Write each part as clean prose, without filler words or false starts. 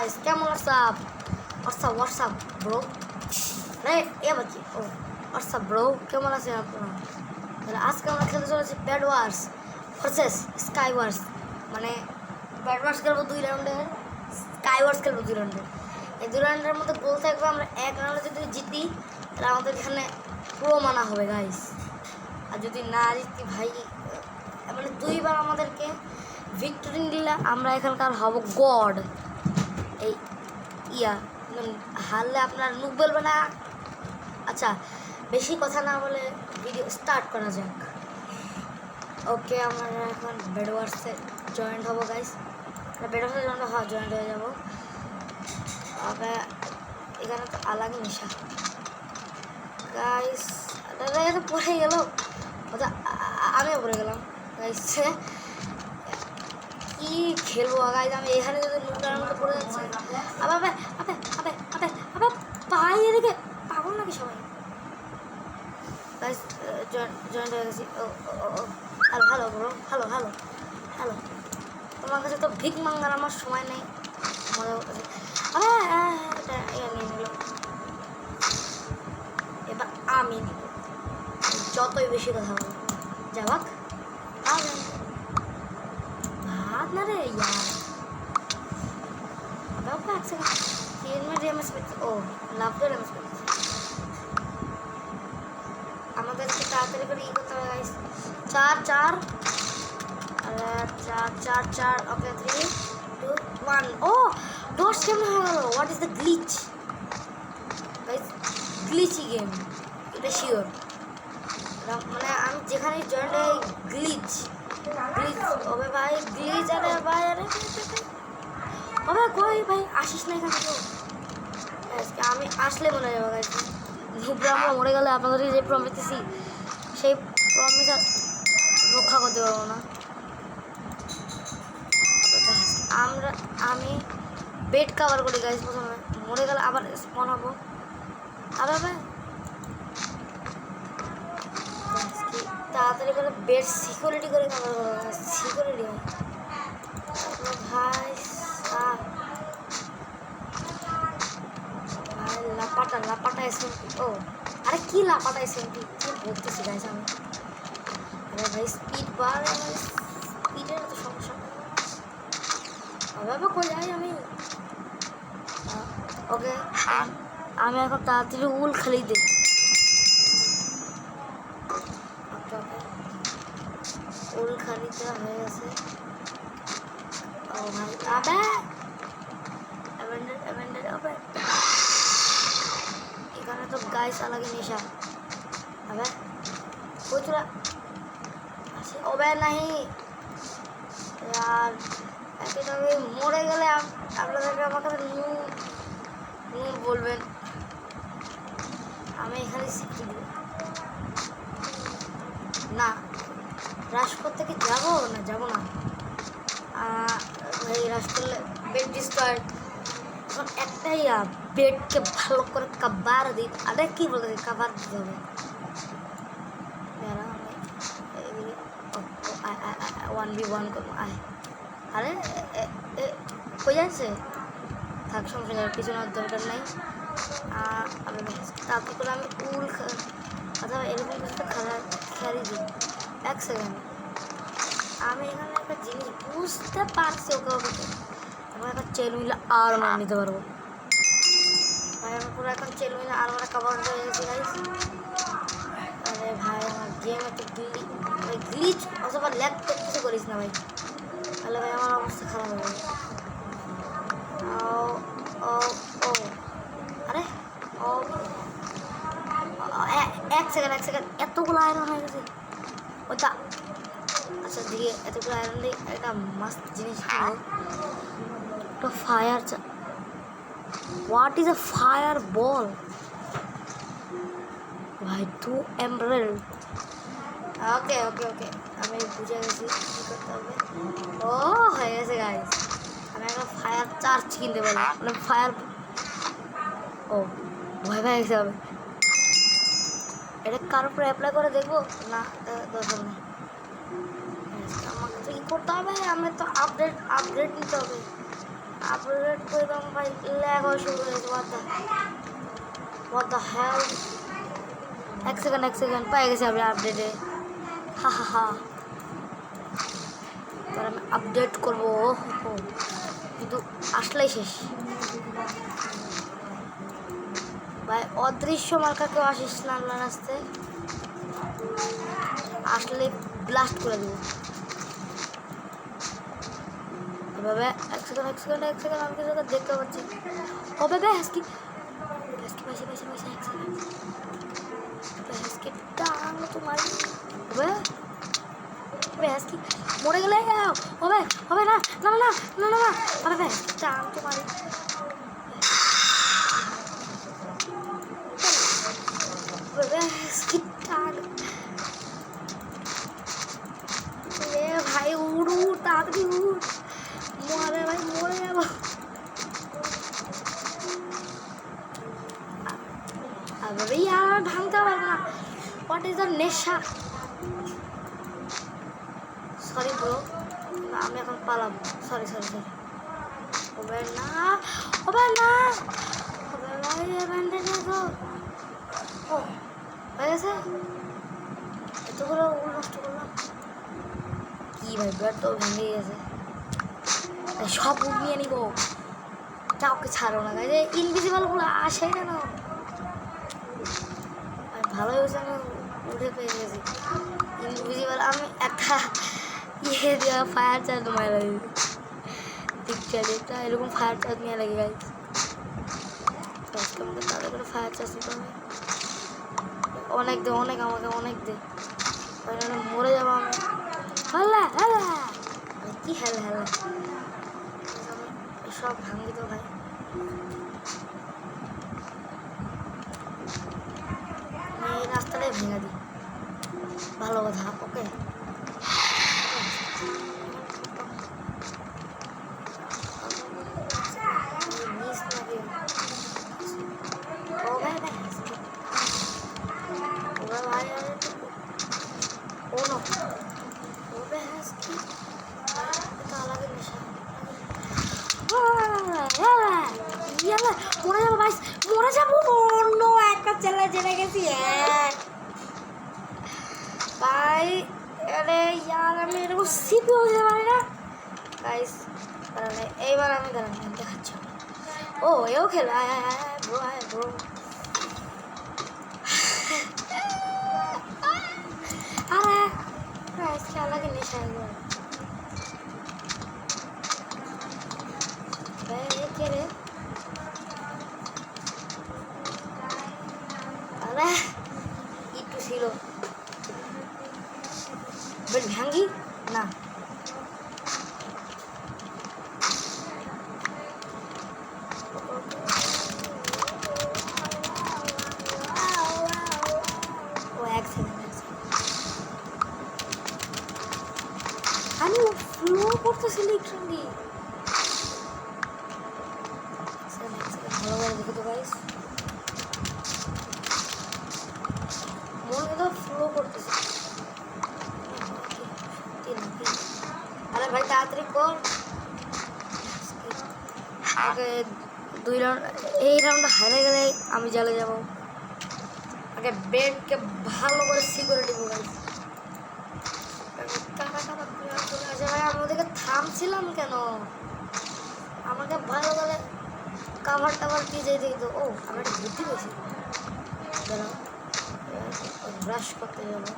Guys क्या WhatsApp WhatsApp bro नहीं ये बच्चे ओ व्हाट्सअप ब्रो কেমন আছেন আপনারা তাহলে আজকে আমরা খেলতে চলেছি ব্যাড ওয়ার্স ভার্সেস স্কাই ওয়ার্স মানে ব্যাড ওয়ার্স খেলবো 2 রাউন্ডে স্কাই ওয়ার্স খেলবো 2 রাউন্ডে এই 2 রাউন্ডের মধ্যে গোল থাকবে আমরা এক রাউন্ডে যদি জিতি তাহলে আমাদের এখানে প্রো মানা হবে গাইস আর যদি না জিতি ভাই মানে দুইবার আমাদেরকে ভিক্টরি দিলে আমরা এখানকার হব গড এই ইয়া হারলে আপনার মুখ বলবে না আচ্ছা বেশি কথা না বলে ভিডিও স্টার্ট করা যাক ওকে আমরা এখন ব্যাড ওয়ার্সে জয়েন্ট হব গাইস ব্যাড ওয়ার্সে জয়েন্ট হয়ে যাব ওকে এখানে তো আলাগ নেশা গাইস দাদা এটা পড়ে গেল আমিও পড়ে গেলাম গাইস কি খেলবো গাইস আমি এখানে যদি নুকার মতো পড়ে যাচ্ছি আবে আবে আবে আবে আবে আবে পাই এদিকে পাগল নাকি সবাই গাইস জয়েন্ট হয়ে গেছি ও hello hello bro hello hello hello তোমার কাছে তো ভিক মাঙ্গার আমার সময় নেই মজা করতেছে এটা নিয়ে নিলাম এবার আমি নিব যতই বেশি কথা বলবো যাবাক भाग ना रे यार अब आप बैक से खेल में डैमेज करते ओ लाभ दो डैमेज करते আমাদেরকে তাড়াতাড়ি করে করতে হবে गाइस 4 अरे 4 ओके 3 2 1 ओ डॉट्स কেমন হয়ে গেল what is the glitch guys glitchy game এটা শিওর মানে আমি যেখানে জয়েন্ট হই গ্লিচ ओबे भाई ग्लिच अरे भाई अरे ओबे कोई भाई आशीष नहीं खाने को इसके আমি আসলে মনে যাবে गाइस নুবরা আমরা মরে গেলে আপনাদের যে প্রমিস দিছি সেই প্রমিস রক্ষা করতে পারবো না আমি বেড কভার করি गाइस প্রথমে মরে গেলে আবার স্পন হবো আবার ভাই তাড়াতাড়ি করে বেড সিকিউরিটি করে কভার করো সিকিউরিটি ভাই ভাই লাপাটা এসএমপি ও আরে কি লাপাটা এসএমপি কি বলতেছি গাইস আমি আরে ভাই স্পিড বার স্পিডের তো সমস্যা আবার কই যাই আমি ওকে আমি এখন তাড়াতাড়ি উল খেলি দিই উল খালিতে হয়ে গেছে ও ভাই আবে অ্যাভেন্ডেড আবে এখানে তো গাইস আলাগে নেশা আবে कोई তোরা আছে ওবে নাহি यार এত তবে মরে গেলে আপনাদেরকে আমাকে নুন বলবেন আমি এখানে শিখতে দিব না রাশ করতে কি যাবো না যাবো না ভাই রাশ করলে বেড ডিস্ট্রয় এখন একটাই বেডকে ভালো করে কাবার দিই আরে কী বলতে কাবার দিতে হবে আমি 1v1 করবো আরে কই যাচ্ছে থাক সমস্যা যাবে পিছনের দরকার নেই তারপর করে আমি উল অথবা এরকম কিছু খেয়ালি দিই এক সেকেন্ড আমি এখানে একটা জিনিস বুঝতে পারছি ওকে আমি একটা চেলমিলে আর মার নিতে পারবো ভাই আমি পুরো এখন চেলমিলে আর মানে কভার হয়ে গেছি গাইস আরে ভাই আমার গেম একটু গ্লিচ অথবা ল্যাগ তো কিছু করিস না ভাই তাহলে ভাই আমার অবস্থা খারাপ হবে ও আরে ও এক সেকেন্ড এতগুলো আয়রন হয়ে গেছে ওটা আচ্ছা দিকে এতগুলো আয়রন দিয়ে একটা মাস্ত জিনিস একটা fire what is a fire ball ভাই টু এমব্রেল ওকে আমি বুঝে গেছি কী করতে হবে ও হয়ে গেছে গাইস আমি একটা ফায়ার চার্জ কিনতে পারি মানে ফায়ার ও ভয় গেছে হবে এটা কার উপরে অ্যাপ্লাই করে দেখবো না দরকার নেই আমাকে তো ই করতে হবে আমি তো আপডেট নিতে হবে আপডেট করে দাম ভাই, ল্যাগ হওয়া শুরু হয়েছে। what the hell? এক সেকেন্ড পেয়ে গেছি আমি আপডেটে। হা হা হা, এবার আমি আপডেট করবো। কিন্তু আসলেই শেষ ভাই। অদৃশ্য মার্কা কেউ আসিস না আল্লাহ রাস্তে, আসলে ব্লাস্ট করে দেবো এভাবে। এক সেকেন্ড আমি কিছু দেখতে পাচ্ছি। ও বেবে হাসকি পাইছি। এক সেকেন্ড হাসকি টান তোমার হাসকি মরে গেলে হবে না। হবে টান তোমার হাসকি টান। এ ভাই উড়ু তাড়াতাড়ি উড়, মরে ভাই মরে যাবো। আর ভাঙতে পারবো না। হোয়াট ইজ দ্য নেশা? সরি ব্রো, আমি এখন পালাবো। সরি হবে না ভাই, ব্যান্ডেজ তো ও হয়ে গেছে। এতগুলো উল নষ্ট করলাম কি ভাই, ব্যাট তো ভেঙে গেছে। সব উল নিয়ে নিবো, কাউকে ছাড়ো না গাইজ। ইনভিজিবলগুলো আসে কেন? ভালো হয়েছে আমি উঠে পেয়ে গেছি ইনভিজিবল। আমি একটা দিয়ে ফায়ার চার্জ মারা দিচ্ছি, এরকম ফায়ার চার্জ নিয়ে লাগে গাইজ। আজকে আমাকে তাদের করে ফায়ার চার্জ নিতে হবে। আমাকে অনেক দে, মরে যাবো আমি। কি হেলা সব ভাঙি তো ভাই। এই রাস্তাটাই ভেঙে দিই, ভালো কথা। ওকে মরে যাবো। অন্য একটা ছেলে জেনে গেছি ভাই। আরে ইয়ার আমি এরকম সিপি হয়ে যেতে পারি না গাইস। এইবার আমি দেখাচ্ছি। ও এও খেলো, ব্রো আরে খেলাকে নেশা কে রে? আরে একটু ছিল ভাঙ্গি না। আমি ফ্লো করতেছি লিটারালি। ভালো করে দেখো তো গাইস, মনে তো ফ্লো করতেছে। আরে ভাই তাড়াতাড়ি কর। আগে 2 রাউন্ড, এই রাউন্ডটা হারে গেলে আমি জেলে যাব। আগে বেডকে ভালো করে সিকিউরিটি বগাই। ভাই আমি ওদেরকে থামছিলাম কেন? আমাকে ভালো করে কাভার টাভার দিয়ে যেতে দিত। ও আমি একটা বুদ্ধি পেয়েছি, ব্রাশ করতে যাবো।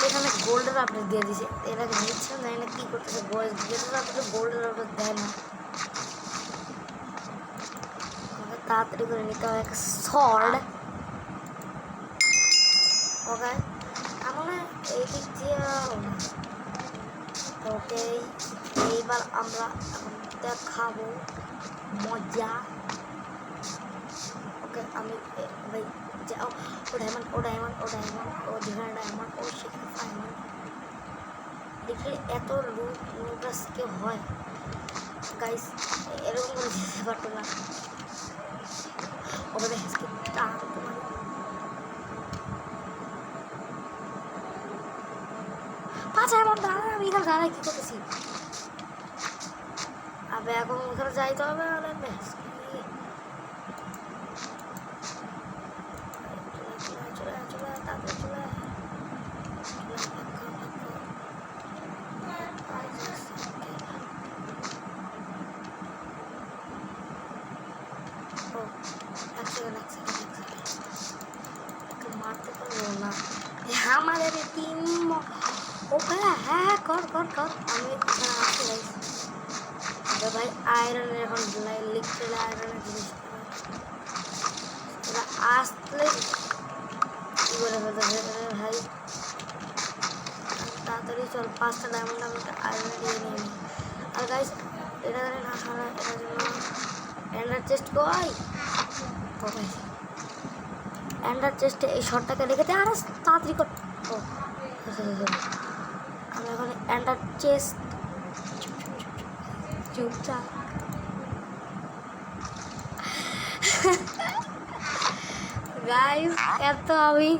এখানে গোল্ডের আপডেট দিয়ে দিছে, এটাকে নিচ্ছে না, না কি করতেছে। যেটা আপডেট গোল্ডের আপডেট দেয় না। আমাকে তাড়াতাড়ি করে নিতে হয় একটা সর্ড। ওকে এমন এই দিক দিয়ে ওকে। এইবার আমরা এখন দেখাবো মজা। ওকে আমি ভাই যাও। ও ডায়মন্ড যেখানে ডায়মন্ড, ও সেখানে ডায়মন্ড। দেখি এত লুটাস কেউ হয় গাইস, এরকম করে যেতে পারতো না। ওভাবে হেসকে টান তোমার বাঁচায় আমার দাঁড়া, আমি এখানে দাঁড়াই কী করতেছি? আবে এখন ওখানে যাইতে হবে, আরে ব্যাস চলে চলে তাড়াতাড়ি চলে মারতে পারবো না আমাদের টিম। ও ভাই হ্যাঁ কর কর কর, আমি এখানে আসতে যাই। তবে ভাই আয়রনের এখন লিখতে আয়রনের জিনিস আসলে কী করে ফেলতে ভাই। তাড়াতাড়ি চল, 5টা ডায়মন্ড আমি আয়রনে দিয়ে নিয়ে নিই। আর গাইস এটা জানেন না সারা এটার জন্য এন্ডার চেস্ট কই এন্ডার চেস্টে এই শটটাকে রেখে দে। আরে তাড়াতাড়ি কর। ও আমি এখন এন্ডার চেস্ট চুপচাপ গাইস এত আমি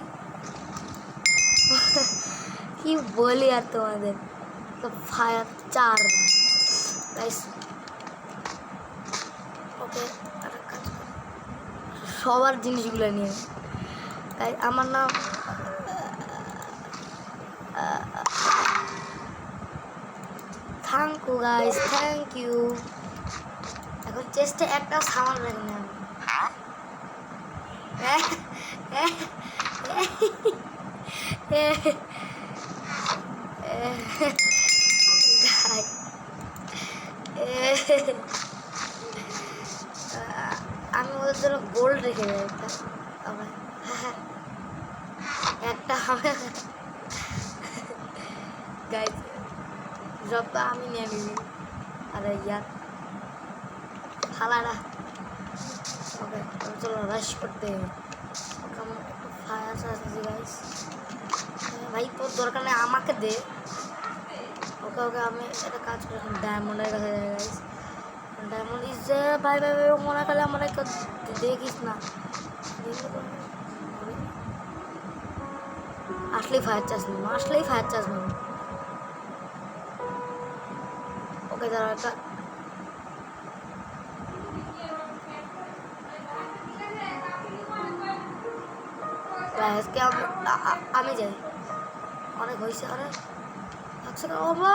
কি বলি আর তোমাদের, তো ফায়ার 4 গাইস। ওকে সবার জিনিসগুলো নিয়ে তাই আমার নাম thank you guys, thank you. এখন চেস্টে একটা সামান রেখে নেই আমি ওদের জন্য গোল্ড রেখে যাই একটা হবে গাইস, সব তো আমি নিয়ে নিবি। আরে ইয়ার হালারা। ওকে চলো রাশ করতে ফায়ার আসছে গাইস। ভাই তোর দরকার নেই, আমাকে দে। ওকে ওকে আমি একটা কাজ করি, ডায়মন্ডের কাছে যাই গাইস। ডায়মন্ড ইজ ভাই ভাই ভাই মনে করলে আমার দেখিস না, আসলেই ফায়ার চার্জ নেব, আসলেই ফায়ার চার্জ নেব। ওকে দাঁড়া একটা আজকে আমি যাই, অনেক হয়েছে। আরে আচ্ছা ও মা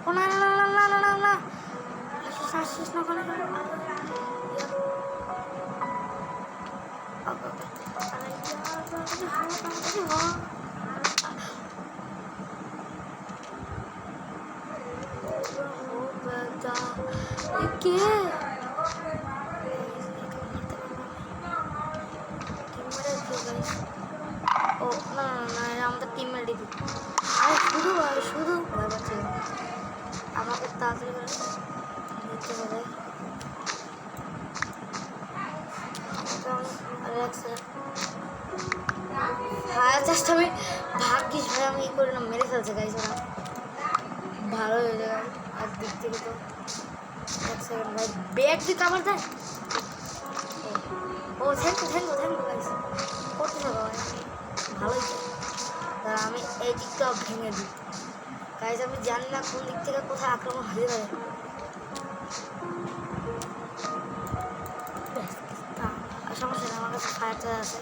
ও না না না না না না না আসিস না ওখানে। কে ও না না না আমাদের টিম মেট দিবি। আরে শুধু ভয় পাচ্ছি, আমাকে তাড়াতাড়ি করে নিতে হবে। ফায়ার চার্জটা আমি ভাগ্যিস ভাই আমি ই করি না, মেরে ফেলছে গাইস ওরা। ভালো হয়ে যায় আর দিক থেকে তো 1 সেকেন্ড ভাই ব্যাগ দিতে আমার দেয়। ও থ্যাংক ইউ গাইস, করতে থাকো ভাই, ভালোই দাঁড়া আমি এই দিকটা ভেঙে দিই গাইস। আমি জানি না কোন দিক থেকে কোথায় আক্রমণ হয়ে যাবে। সমস্যা নেই, আমার কাছে ফায়ার চার্জ আছে।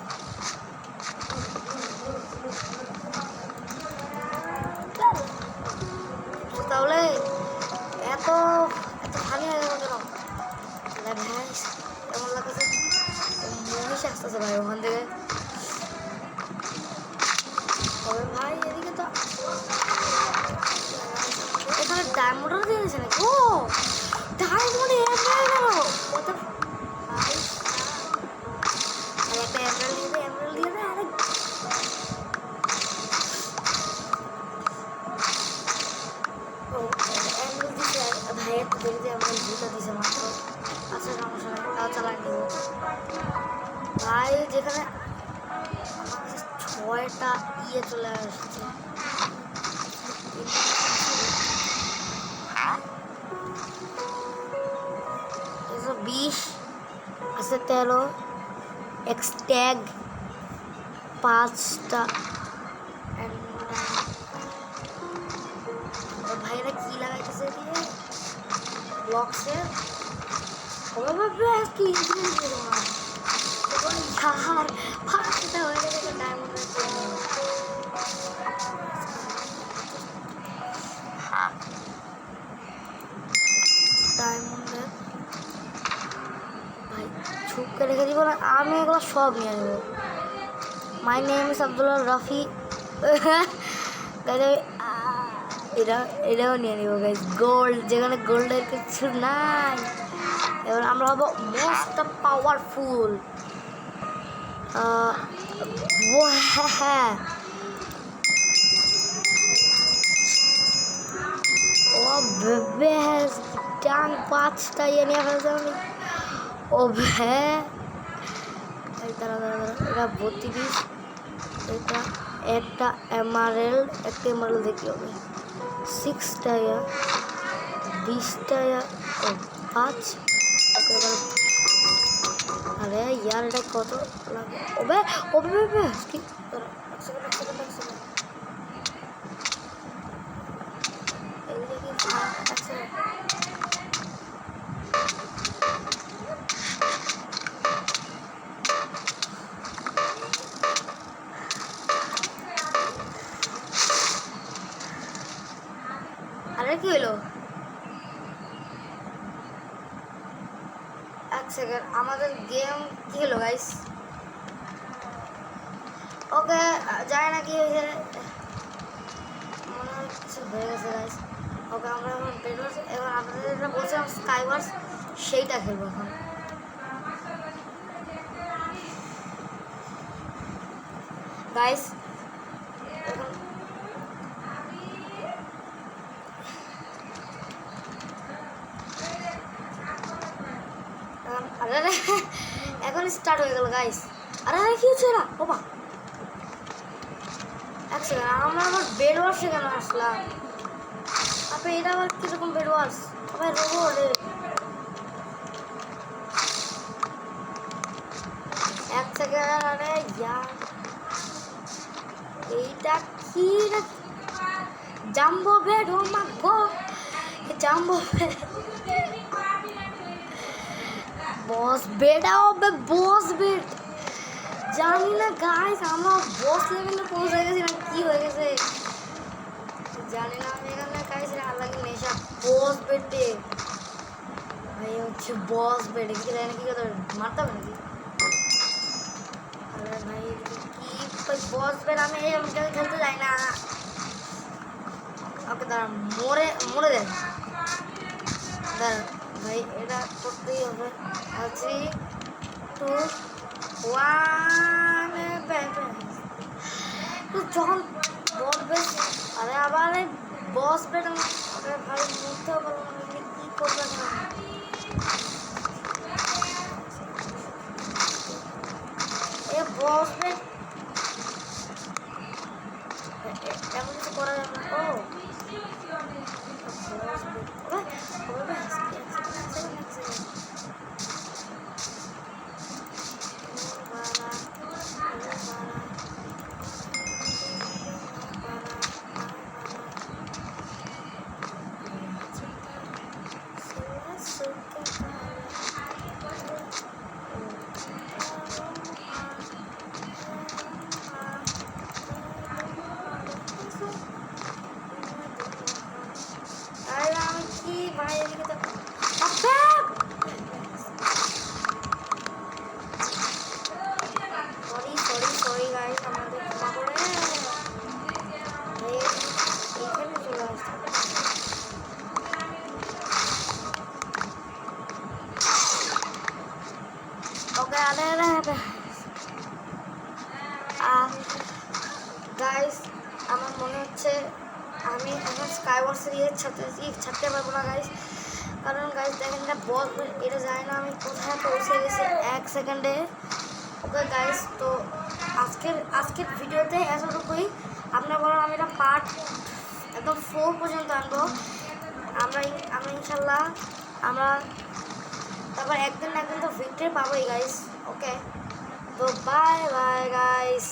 তাহলে এত এত ফানি হয়ে গেল কেন ভাই? এমন লাগছে মহিষ আসতেছে ভাই ওখান থেকে। তবে ভাই এদিকে তো এখানে ডায়মন্ডও দিয়ে দিয়েছে নাকি? ও ডায়মন্ড কত ভাই, আর একটা এমরাল্ড দিয়ে দে আরে ভাইয়ের তো দেরিতে আমার দুটো দিছে মাত্র। আচ্ছা সমস্যা নেই, তাও চালাই দেবো ভাই। যেখানে আমার কাছে 6টা ইয়ে চলে আসছে, 20 আছে 13 এক্সট্যাগ 5টা ব্লকসে কি यार फाटता হয়ে গেছে ডায়মন্ডের ডায়মন্ডের ভাই ছুপ করে রেখে দিব না আমি এগুলো সব নিয়ে নেব my name is Abdullah Rafi এটাও নিয়ে নিব গাইজ গোল্ড যেখানে গোল্ডের কিছু নাই এবার আমরা হবো মোস্ট পাওয়ারফুল হ্যাঁ ও বেবে ডান 5টা ইয়ে নিয়ে ফেলছে আমি ও হ্যাঁ দাঁড়া এটা 32 এটা একটা এমারেল্ড দেখি হবে 6টা 20টা ও 5 ওকে अरे यार এটা কত লাগে ওবে কি এক সেকেন্ড এই দেখি এক সেকেন্ড আরে কি হলো সেকেন্ড আমাদের গেম কি হলো গাইস ওকে যায় না কি হয়েছে মনে হয় কিছু হয়ে গেছে গাইস ওকে আমরা এখন বেরোস এবার আপনাদের যেটা বলছিলাম স্কাইওয়ার্স সেইটা খেলবো এখন গাইস আরে এখন স্টার্ট হয়ে গেল গাইস আরে কি হচ্ছে না বাবা এক সেকেন্ড আমার বেড ওয়ার্স কেন আসলাম আপনি এটা আবার কিরকম বেড ওয়ার্স আবার রোবট এক সেকেন্ড আরে ইয়ার এইটা কি না জাম্বো বেড ও মা গড জাম্বো বেড বস বেড হবে বস বেড জানি না গাইস আমরা বস লেভেলে পৌঁছে গেছি না কি হয়ে গেছে জানি না আমি এখানে গাইস আলাদা নেশা বস বেডে ভাই হচ্ছে বস বেড কি জানি কি কথা মারতে হবে নাকি আরে ভাই কি বস বেড আমি খেলতে যাই না ওকে দাঁড়া মরে দেন দাঁড়া ভাই এটা করতেই হবে 3 2 1 যখন বস বেড আরে আবার বস বেড আরে ভাই বুঝতে পারবো না কি করবে না এ বস বেড এমন কিছু করা যাবে না ও গাইস আমার মনে হচ্ছে আমি এখন স্কাইওয়ার্সের ছাড়তে পারবো না গাইস কারণ গাইস দেখেন এটা বস এটা যায় না আমি কোথায় পৌঁছে গেছি 1 সেকেন্ডে ওকে গাইস তো আজকের ভিডিওতে এতটুকুই আপনারা বলেন আমি এটা পার্ট একদম 4 পর্যন্ত আনবো আমরা ইনশাল্লাহ আমরা তারপর একদিন তো ভিক্টরি পাবোই গাইস ওকে তো বাই বাই গাইস